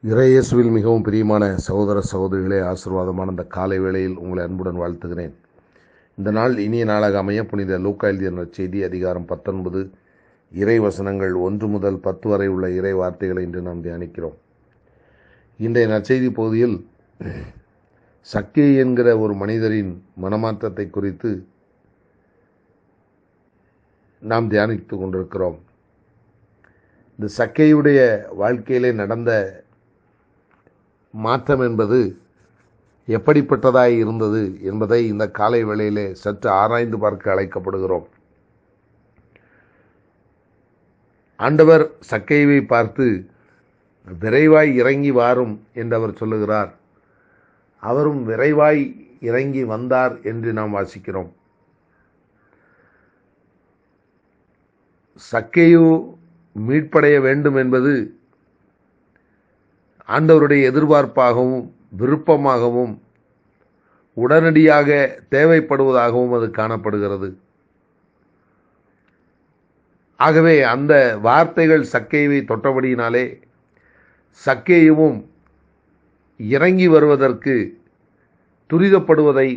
இறையேசுவில் மிகவும் பிரியமான சகோதர சகோதரிகளே, ஆசீர்வாதமான இந்த காலை வேளையில் உங்களை அன்புடன் வாழ்த்துகிறேன். இந்த நாள் இனிய நாளாக அமைய புனித லூக்கா எழுதிய நற்செய்தி அதிகாரம் 19 இறை வசனங்கள் 1 முதல் 10 வரை உள்ள இறை வார்த்தைகளை இன்று நாம் தியானிக்கிறோம். இன்றைய நற்செய்தி பகுதியில் சக்கேயு என்கிற ஒரு மனிதரின் மனமாற்றத்தை குறித்து நாம் தியானித்து கொண்டிருக்கிறோம். இந்த சக்கேயுடைய வாழ்க்கையிலே நடந்த மாற்றம் என்பது எப்படிப்பட்டதாய் இருந்தது என்பதை இந்த காலை வேளையிலே சற்று ஆராய்ந்து பார்க்க அழைக்கப்படுகிறோம். ஆண்டவர் சக்கேயுவை பார்த்து விரைவாய் இறங்கி வாரும் என்று அவர் சொல்லுகிறார். அவரும் விரைவாய் இறங்கி வந்தார் என்று நாம் வாசிக்கிறோம். சக்கேயு மீட்படைய வேண்டும் என்பது ஆண்டவருடைய எதிர்பார்ப்பாகவும் விருப்பமாகவும் உடனடியாக தேவைப்படுவதாகவும் அது காணப்படுகிறது. ஆகவே அந்த வார்த்தைகள் சக்கேயுவை தொட்டபடியினாலே சக்கேயுவும் இறங்கி வருவதற்கு துரிதப்படுவதை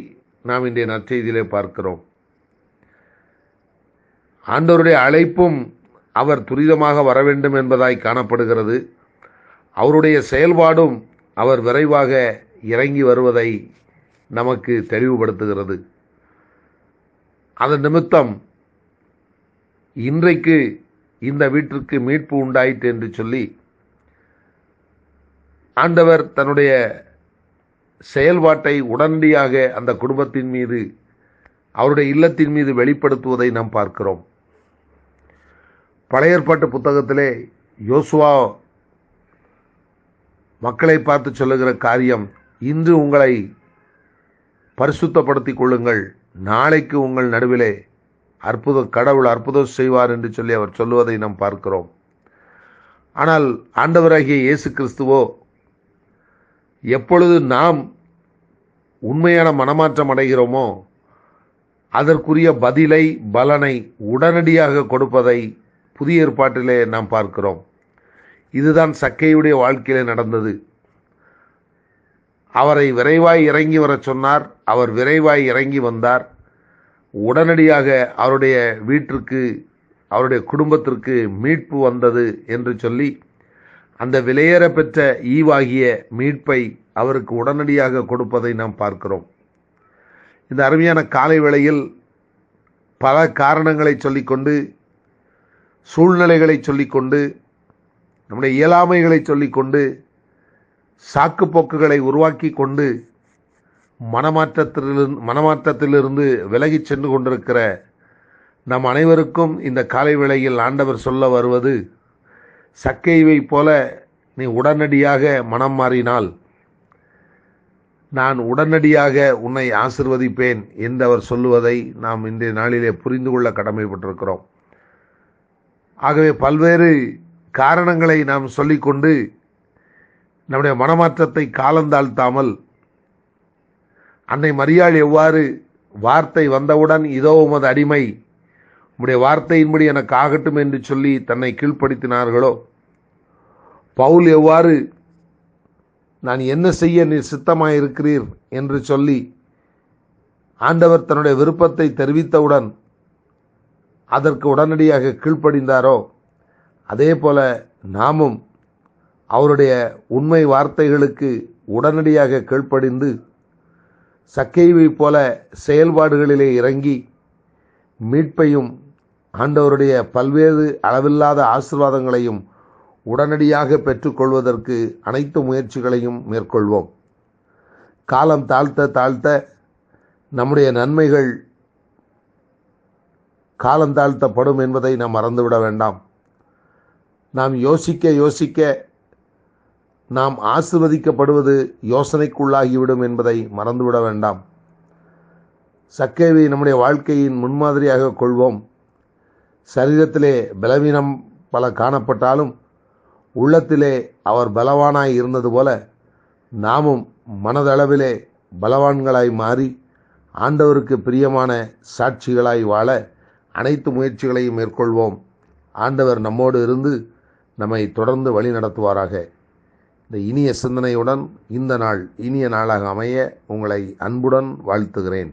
நாம் இன்றைய நற்செய்தியிலே பார்க்கிறோம். ஆண்டவருடைய அழைப்பும் அவர் துரிதமாக வர வேண்டும் என்பதாய் காணப்படுகிறது. அவருடைய செயல்பாடும் அவர் விரைவாக இறங்கி வருவதை நமக்கு தெளிவுபடுத்துகிறது. அதன் நிமித்தம் இன்றைக்கு இந்த வீட்டிற்கு மீட்பு உண்டாயிற்று என்று சொல்லி ஆண்டவர் தன்னுடைய செயல்பாட்டை உடனடியாக அந்த குடும்பத்தின் மீது, அவருடைய இல்லத்தின் மீது வெளிப்படுத்துவதை நாம் பார்க்கிறோம். பழைய ஏற்பாட்டு புத்தகத்திலே யோசுவா மக்களை பார்த்து சொல்லுகிற காரியம், இன்று உங்களை பரிசுத்தப்படுத்திக் கொள்ளுங்கள், நாளைக்கு உங்கள் நடுவிலே கடவுள் அற்புதம் செய்வார் என்று சொல்லி அவர் சொல்லுவதை நாம் பார்க்கிறோம். ஆனால் ஆண்டவராகிய இயேசு கிறிஸ்துவோ எப்பொழுது நாம் உண்மையான மனமாற்றம் அடைகிறோமோ அதற்குரிய பதிலை, பலனை உடனடியாக கொடுப்பதை புதிய ஏற்பாட்டிலே நாம் பார்க்கிறோம். இதுதான் சக்கேயுடைய வாழ்க்கையிலே நடந்தது. அவரை விரைவாய் இறங்கி வர சொன்னார். அவர் விரைவாய் இறங்கி வந்தார். உடனடியாக அவருடைய வீட்டிற்கு, அவருடைய குடும்பத்திற்கு மீட்பு வந்தது என்று சொல்லி அந்த விலையேற பெற்ற ஈவாகிய மீட்பை அவருக்கு உடனடியாக கொடுப்பதை நாம் பார்க்கிறோம். இந்த அருமையான காலை வேளையில் பல காரணங்களை சொல்லிக்கொண்டு, சூழ்நிலைகளை சொல்லிக்கொண்டு, நம்முடைய இயலாமைகளை சொல்லிக்கொண்டு, சாக்கு போக்குகளை உருவாக்கி கொண்டு மனமாற்றத்திலிருந்து விலகி சென்று கொண்டிருக்கிற நம் அனைவருக்கும் இந்த காலை வேளையில் ஆண்டவர் சொல்ல வருவது, சக்கேயுவை போல நீ உடனடியாக மனம் மாறினால் நான் உடனடியாக உன்னை ஆசிர்வதிப்பேன் என்று அவர் சொல்லுவதை நாம் இன்றைய நாளிலே புரிந்து கொள்ள கடமைப்பட்டிருக்கிறோம். ஆகவே பல்வேறு காரணங்களை நாம் சொல்லிக்கொண்டு நம்முடைய மனமாற்றத்தை காலந்தாழ்த்தாமல், அன்னை மரியாள் எவ்வாறு வார்த்தை வந்தவுடன் இதோ உமது அடிமை, உம்முடைய வார்த்தையின்படி எனக்கு ஆகட்டும் என்று சொல்லி தன்னை கீழ்ப்படுத்தினார்களோ, பவுல் எவ்வாறு நான் என்ன செய்ய நீர் சித்தமாயிருக்கிறீர் என்று சொல்லி ஆண்டவர் தன்னுடைய விருப்பத்தை தெரிவித்தவுடன் அதற்கு உடனடியாக கீழ்ப்படிந்தாரோ, அதே போல நாமும் அவருடைய உண்மை வார்த்தைகளுக்கு உடனடியாக கீழ்ப்படிந்து சக்கேயுவை போல செயல்பாடுகளிலே இறங்கி மீட்பையும் ஆண்டவருடைய பல்வேறு அளவில்லாத ஆசீர்வாதங்களையும் உடனடியாக பெற்றுக்கொள்வதற்கு அனைத்து முயற்சிகளையும் மேற்கொள்வோம். காலம் தாழ்த்த தாழ்த்த நம்முடைய நன்மைகள் காலந்தாழ்த்தப்படும் என்பதை நாம் மறந்துவிட வேண்டாம். நாம் யோசிக்க யோசிக்க நாம் ஆசீர்வதிக்கப்படுவது யோசனைக்குள்ளாகிவிடும் என்பதை மறந்துவிட வேண்டாம். சக்கேயுவை நம்முடைய வாழ்க்கையின் முன்மாதிரியாக கொள்வோம். சரீரத்திலே பலவீனம் பல காணப்பட்டாலும் உள்ளத்திலே அவர் பலவானாய் இருந்தது போல நாமும் மனதளவிலே பலவான்களாய் மாறி ஆண்டவருக்கு பிரியமான சாட்சிகளாய் வாழ அனைத்து முயற்சிகளையும் மேற்கொள்வோம். ஆண்டவர் நம்மோடு இருந்து நம்மை தொடர்ந்து வழி நடத்துவாராக. இந்த இனிய சிந்தனையுடன் இந்த நாள் இனிய நாளாக அமைய உங்களை அன்புடன் வாழ்த்துகிறேன்.